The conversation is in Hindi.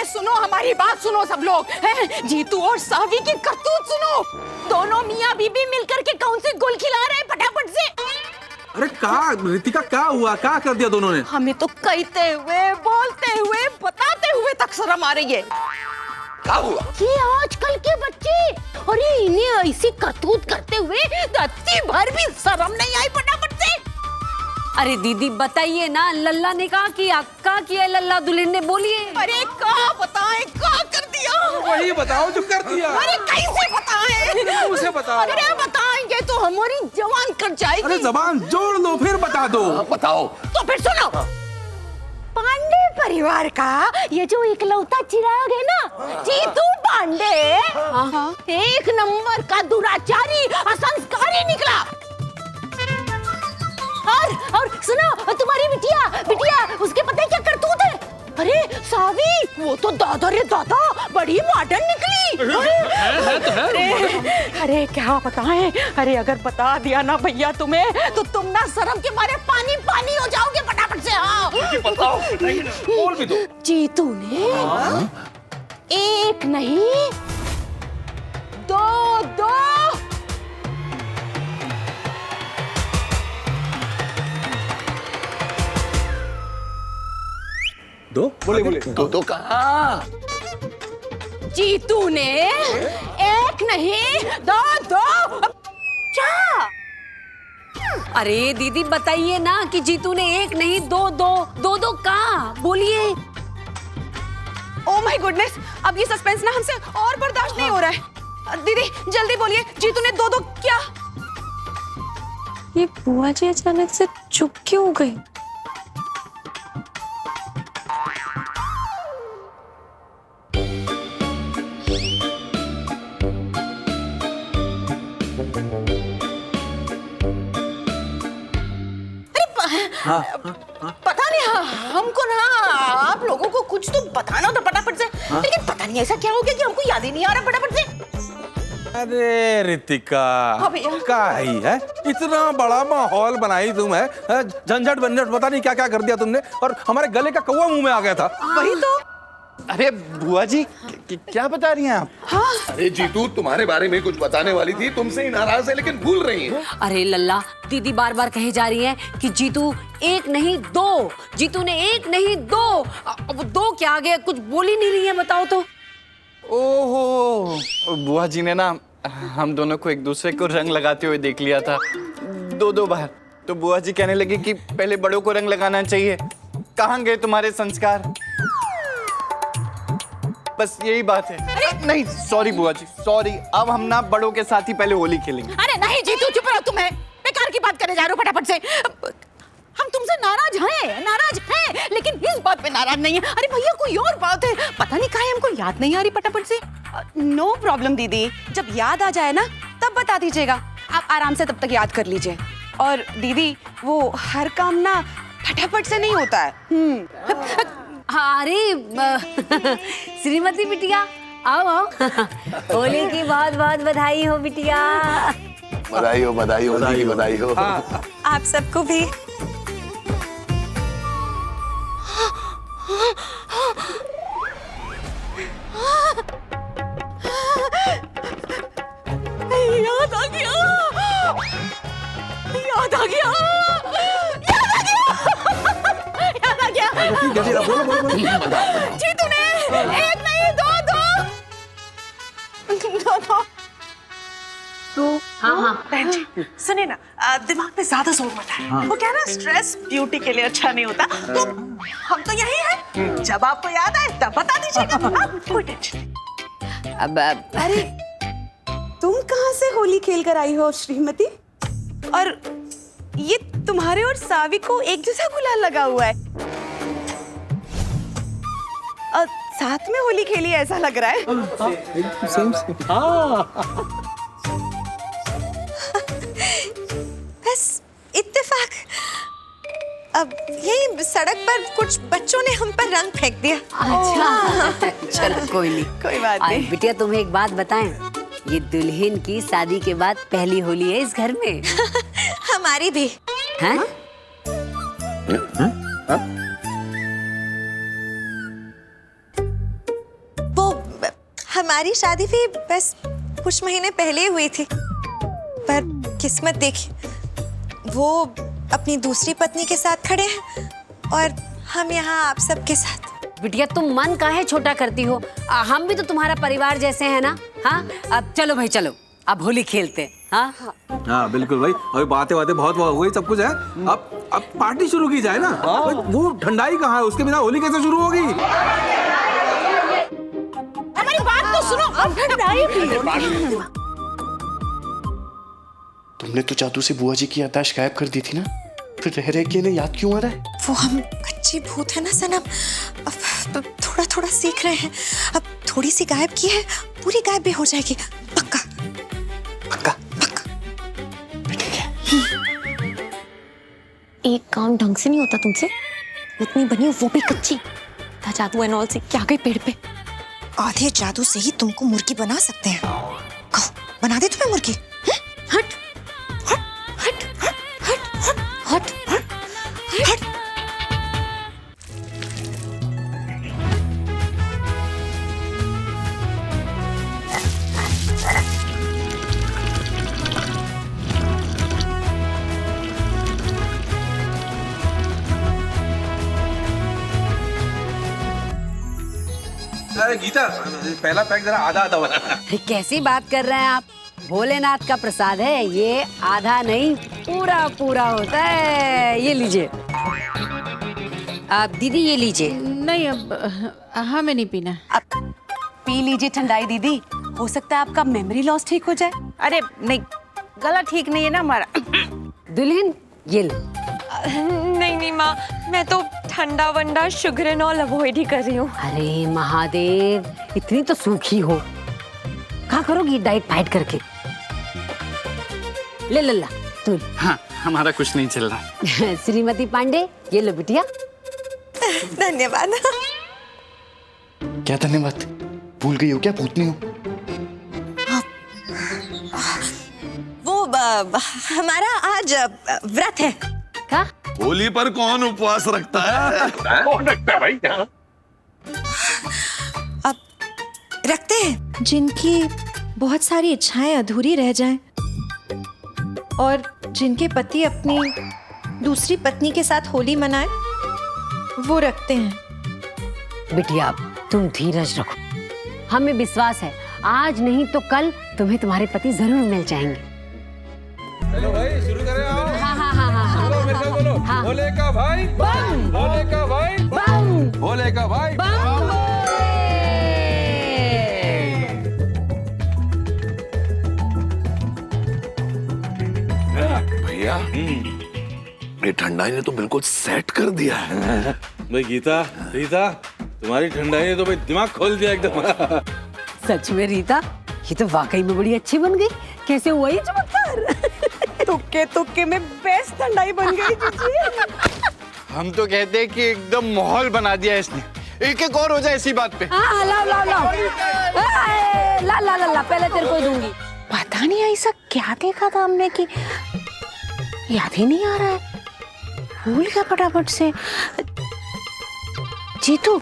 अरे सुनो, हमारी बात सुनो सब लोग हैं? जीतू और सावी की करतूत सुनो। दोनों मियाँ बीबी मिलकर के कौन से गुल खिला रहे हैं फटाफट से। अरे रितिका क्या हुआ, क्या कर दिया दोनों ने? हमें तो कहते हुए, बोलते हुए, बताते हुए तक शर्म आ रही है। क्या हुआ? ये आजकल के बच्चे, अरे इन्हें ऐसी करतूत करते हुए रत्ती भर भी शर्म नहीं आई फटाफट से। अरे दीदी बताइए ना, लल्ला ने कहा कि अक्का किया, लल्ला दुल्हन ने बोलिए। अरे क्या बताएं, क्या कर दिया? वही बताओ जो कर दिया। अरे कैसे बताएं? मुझे बताओ। अरे बताएंगे तो हमारी जवान कट जाएगी। अरे जबान जोड़ लो फिर बता दो। बताओ। तो फिर सुनो, पांडे परिवार का ये जो इकलौता चिराग है ना, जीतू पांडे, एक नंबर का दुराचारी, असंस्कारी निकला। और सुनो, तुम्हारी बिटिया उसके पता है क्या करतूत है? अरे सावी, वो तो दादा रे दादा बड़ी मॉडर्न निकली। अरे क्या बताएं, अरे अगर बता दिया ना भैया तुम्हें, तो तुम ना शर्म के मारे पानी पानी हो जाओगे फटाफट से। हाँ बताओ, बोल भी दो। जीतू ने एक नहीं दो बोले तो कहा जीतू ने एक नहीं दो क्या? अरे दीदी बताइए ना कि जीतू ने एक नहीं दो कहा, बोलिए। ओह माय गुडनेस, अब ये सस्पेंस ना हमसे और बर्दाश्त नहीं हो रहा है। दीदी जल्दी बोलिए, जीतू ने दो क्या? ये बुआ जी अचानक से चुप क्यों हो गई? पता नहीं, हमको ना आप लोगों को कुछ तो बताना था फटाफट से। लेकिन पता नहीं ऐसा क्या हो गया कि हमको याद ही नहीं आ रहा फटाफट से। अरे रितिका, क्या है? इतना बड़ा माहौल बनाई तुम है, झंझट बंझट पता नहीं क्या क्या कर दिया तुमने, और हमारे गले का कौवा मुंह में आ गया था। वही तो। अरे बुआ जी क्या बता रही हैं आप? हाँ? अरे जीतू तुम्हारे बारे में कुछ बताने वाली थी, तुमसे ही नाराज है लेकिन भूल रही है। अरे लल्ला, दीदी बार बार कहे जा रही है कि जीतू एक नहीं दो, जीतू ने एक नहीं दो। अब दो क्या आ गया, कुछ बोल ही नहीं रही है, बताओ तो। ओहो, बुआ जी ने ना हम दोनों को एक दूसरे को रंग लगाते हुए देख लिया था दो बार। तो बुआ जी कहने लगी कि पहले बड़ों को रंग लगाना चाहिए। कहाँ गए तुम्हारे संस्कार? बस यही बात है। नहीं सॉरी बुआ जी, सॉरी। अब हम ना बड़ों के साथ ही पहले होली खेलेंगे। अरे नहीं जीतू, चुप रहो, तुम्हें बेकार की बात करने जा रहे हो फटाफट से। हम तुमसे नाराज हैं, लेकिन इस बात पे नाराज नहीं है। अरे भैया कोई और बात है, पता नहीं काहे हमको याद नहीं आ रही फटाफट से। नो प्रॉब्लम दीदी, जब याद आ जाए ना तब बता दीजिएगा। आप आराम से तब तक याद कर लीजिए। और दीदी वो हर काम ना फटाफट से नहीं होता है। अरे श्रीमती बिटिया, आओ होली की बहुत बहुत बधाई हो बिटिया। बधाई हो, होली की बधाई हो। आप सबको भी। याद आ गया। जीतू ने एक नहीं दो। हाँ। बहन जी सुनिए ना, दिमाग पे ज्यादा जोर मत है। वो क्या ना, स्ट्रेस ब्यूटी के लिए अच्छा नहीं होता। तो हम तो यही हैं, जब आपको याद आए तब बता दीजिएगा। कोई टेंशन। अब अरे तुम कहाँ से होली खेल कर आई हो श्रीमती? और ये तुम्हारे और सावी को एक जैसा गुलाल लगा हुआ है। और साथ में होली खेली ऐसा लग रहा है। बस इत्तेफाक। अब यही सड़क पर कुछ बच्चों ने हम पर रंग फेंक दिया। अच्छा चलो कोई नहीं, कोई बात नहीं। बिटिया तुम्हें एक बात बताएं, ये दुल्हन की शादी के बाद पहली होली है इस घर में। हमारी भी। हैं? हमारी शादी भी बस कुछ महीने पहले ही हुई थी, पर किस्मत देखी, वो अपनी दूसरी पत्नी के साथ खड़े हैं और हम यहाँ आप सबके साथ। बिटिया तुम मन काहे छोटा करती हो? हम भी तो तुम्हारा परिवार जैसे हैं ना। हाँ अब चलो भाई चलो, अब होली खेलते हैं। हाँ हाँ बिल्कुल भाई, अभी बातें बहुत हो गई, सब कुछ है। अब पार्टी शुरू की जाए ना। भाई, वो ठंडाई कहाँ है, उसके बिना होली कैसे शुरू होगी? हमारी बात तो सुनो, अब ठंडाई भी। तुमने तो जादू से बुआ जी की याददाश्त गायब कर दी थी ना, फिर रह रह के इन्हें याद क्यों आ रहा है? वो हम कच्ची भूत है ना सनम, अब थोड़ा थोड़ा सीख रहे हैं। अब थोड़ी सी गायब की है, पूरी गायब भी हो जाएगी, पक्का पक्का। पक्का। एक काम ढंग से नहीं होता तुमसे, इतनी बनी हो वो भी कच्ची। था जादू एंड ऑल से क्या गई पेड़ पे। आधे जादू से ही तुमको मुर्गी बना सकते हैं। कहो बना दे तुम्हें मुर्गी। हट हट हट हट हट हट हट। अरे गीता, पहला पैक जरा आधा आधा वाला। कैसी बात कर रहे हैं आप? भोलेनाथ का प्रसाद है ये, आधा नहीं पूरा पूरा होता है। ये लीजिए आप दीदी, ये लीजिए। नहीं अब हमें नहीं पीना। अब पी लीजिए ठंडाई दीदी, हो सकता है आपका मेमोरी लॉस ठीक हो जाए। अरे नहीं, गला ठीक नहीं है ना हमारा। दुल्हन ये लो। नहीं नहीं माँ, मैं तो ठंडा वंडा शुगर एंड ऑल अवॉइड ही कर रही हूँ। अरे महादेव, इतनी तो सूखी हो, क्या करोगी डाइट फाइट करके? ले लल्ला तू। हाँ हमारा कुछ नहीं चल रहा। श्रीमती पांडे ये लो बिटिया। धन्यवाद। क्या धन्यवाद? भूल गई हो क्या, भूतनी हो? वो हमारा आज व्रत है। क्या? होली पर कौन उपवास रखता है? कौन रखता है भाई? अब रखते हैं जिनकी बहुत सारी इच्छाएं अधूरी रह जाएं और जिनके पति अपनी दूसरी पत्नी के साथ होली मनाए, वो रखते हैं। बिटिया तुम धीरज रखो, हमें विश्वास है आज नहीं तो कल तुम्हें तुम्हारे पति जरूर मिल जाएंगे। चलो भाई शुरू करें। आओ। हाँ हाँ हाँ हाँ बोलो मेरे साथ बोलो। हाँ। भोले का भाई बम, भोले का भाई बम, भोले का भाई बम। भैया ये ठंडाई ने तो बिल्कुल सेट कर दिया है। भाई गीता, रीता, तुम्हारी ठंडाई ने तो भाई दिमाग खोल दिया एकदम। सच में रीता, ये तो वाकई में बड़ी अच्छी बन गई। कैसे हुआ ये चमत्कार? तुक्के तुक्के में बेस्ट ठंडाई बन गई जीजी। हम तो कहते हैं कि एकदम माहौल बना दिया इसने। एक एक और हो जाए इसी बात पे। हाँ लाओ लाओ लाओ। ला ला ला ला, पहले तेरे को दूंगी। पता नहीं ऐसा क्या देखा था हमने कि याद ही नहीं आ रहा है, भूल गया फटाफट से। जीतू